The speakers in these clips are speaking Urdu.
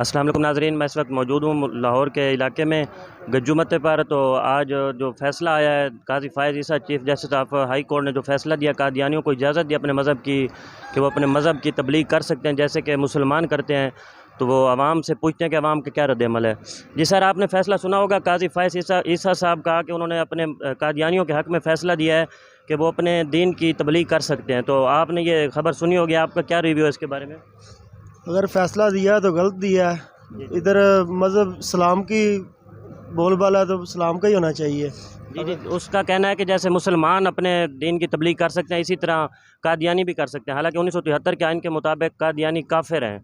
السلام علیکم ناظرین، میں اس وقت موجود ہوں لاہور کے علاقے میں گجو متے پر۔ تو آج جو فیصلہ آیا ہے Qazi Faez Isa chief justice of high court نے جو فیصلہ دیا، قادیانیوں کو اجازت دی اپنے مذہب کی کہ وہ اپنے مذہب کی تبلیغ کر سکتے ہیں جیسے کہ مسلمان کرتے ہیں، تو وہ عوام سے پوچھتے ہیں کہ عوام کا کیا رد عمل ہے۔ جی سر، آپ نے فیصلہ سنا ہوگا، قاضی فائز عیسیٰ صاحب کہا کہ انہوں نے اپنے قادیانیوں کے حق میں فیصلہ دیا ہے کہ وہ اپنے دین کی تبلیغ کر سکتے ہیں۔ تو آپ نے یہ خبر سنی ہوگی، آپ کا کیا ریویو ہے اس کے بارے میں؟ اگر فیصلہ دیا تو غلط دیا ہے۔ ادھر مذہب اسلام کی بول بالا تو اسلام کا ہی ہونا چاہیے۔ جی، اس کا کہنا ہے کہ جیسے مسلمان اپنے دین کی تبلیغ کر سکتے ہیں، اسی طرح قادیانی بھی کر سکتے ہیں۔ حالانکہ 1973 کے آئین کے مطابق قادیانی کافر ہیں،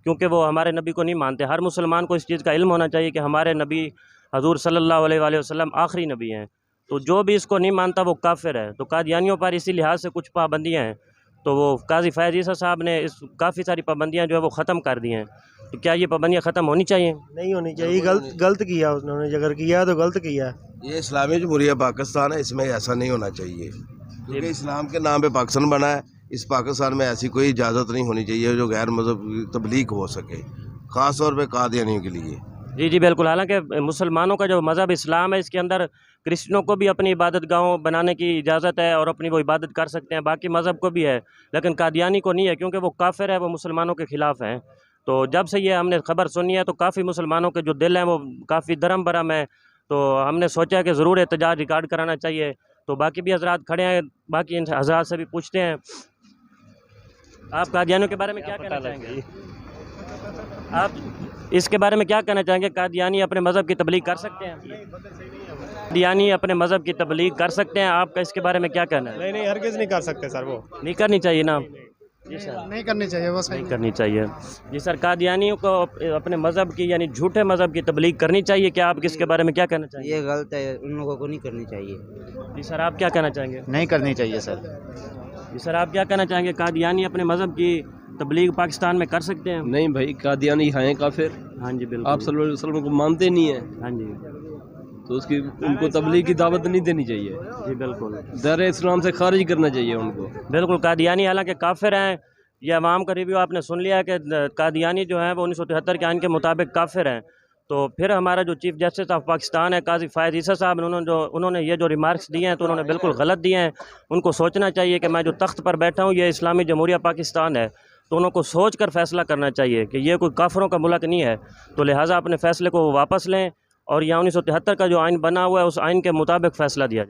کیونکہ وہ ہمارے نبی کو نہیں مانتے۔ ہر مسلمان کو اس چیز کا علم ہونا چاہیے کہ ہمارے نبی حضور صلی اللہ علیہ وآلہ وسلم آخری نبی ہیں، تو جو بھی اس کو نہیں مانتا وہ کافر ہے۔ تو قادیانیوں پر اسی لحاظ سے کچھ پابندیاں ہیں، تو وہ قاضی فائز عیسیٰ صاحب نے کافی ساری پابندیاں جو ہے وہ ختم کر دی ہیں۔ تو کیا یہ پابندیاں ختم ہونی چاہیے؟ نہیں ہونی چاہیے، غلط کیا انہوں نے، اگر کیا تو غلط کیا ہے۔ یہ اسلامی جمہوریہ پاکستان ہے، اس میں ایسا نہیں ہونا چاہیے، کیونکہ اسلام کے نام پہ پاکستان بنا ہے۔ اس پاکستان میں ایسی کوئی اجازت نہیں ہونی چاہیے جو غیر مذہب کی تبلیغ ہو سکے، خاص طور پہ قادیانیوں کے لیے۔ جی بالکل، حالانکہ مسلمانوں کا جو مذہب اسلام ہے، اس کے اندر کرسچنوں کو بھی اپنی عبادت گاہوں بنانے کی اجازت ہے اور اپنی وہ عبادت کر سکتے ہیں، باقی مذہب کو بھی ہے، لیکن قادیانی کو نہیں ہے، کیونکہ وہ کافر ہے، وہ مسلمانوں کے خلاف ہیں۔ تو جب سے یہ ہم نے خبر سنی ہے تو کافی مسلمانوں کے جو دل ہیں وہ کافی درم برم ہیں، تو ہم نے سوچا کہ ضرور احتجاج ریکارڈ کرانا چاہیے۔ تو باقی بھی حضرات کھڑے ہیں، باقی ان حضرات سے بھی پوچھتے ہیں، آپ قادیانیوں کے بارے میں کیا کہنا چاہیں گے؟ آپ اس کے بارے میں کیا کہنا چاہیں گے؟ قادیانی اپنے مذہب کی تبلیغ کر سکتے ہیں؟ قادیانی اپنے مذہب کی تبلیغ کر سکتے ہیں، آپ کا اس کے بارے میں کیا کہنا ہے؟ نہیں، ہرگز نہیں کر سکتے سر، وہ نہیں کرنی چاہیے نا؟ جی سر، نہیں کرنی چاہیے، وہ نہیں کرنی چاہیے۔ جی سر، قادیانیوں کو اپنے مذہب کی یعنی جھوٹے مذہب کی تبلیغ کرنی چاہیے، کیا آپ اس کے بارے میں کیا کہنا چاہیں گے؟ یہ غلط ہے، ان لوگوں کو نہیں کرنی چاہیے۔ جی سر، آپ کیا کہنا چاہیں گے؟ نہیں کرنی چاہیے سر۔ جی سر، آپ کیا کہنا چاہیں گے؟ قادیانی اپنے مذہب کی تبلیغ پاکستان میں کر سکتے ہیں؟ نہیں بھائی، قادیانی ہیں کافر، ہاں جی بالکل، آپ صلی اللہ علیہ وسلم کو مانتے نہیں ہیں، ہاں جی تو ان کو تبلیغ کی دعوت نہیں دینی چاہیے، جی بالکل دائرہ اسلام سے خارج کرنا چاہیے ان کو۔ بالکل، قادیانی حالانکہ کافر ہیں، یہ عوام کا ریویو آپ نے سن لیا ہے کہ قادیانی جو ہیں وہ 1973 کے آئین کے مطابق کافر ہیں۔ تو پھر ہمارا جو چیف جسٹس آف پاکستان ہے قاضی فائز عیسیٰ صاحب نے انہوں نے یہ جو ریمارکس دیے ہیں تو انہوں نے بالکل غلط دیے ہیں۔ ان کو سوچنا چاہیے کہ میں جو تخت پر بیٹھا ہوں یہ اسلامی جمہوریہ پاکستان ہے، تو انہوں کو سوچ کر فیصلہ کرنا چاہیے کہ یہ کوئی کافروں کا ملک نہیں ہے، تو لہٰذا اپنے فیصلے کو واپس لیں اور یہاں 1973 کا جو آئین بنا ہوا ہے اس آئین کے مطابق فیصلہ دیا جائے۔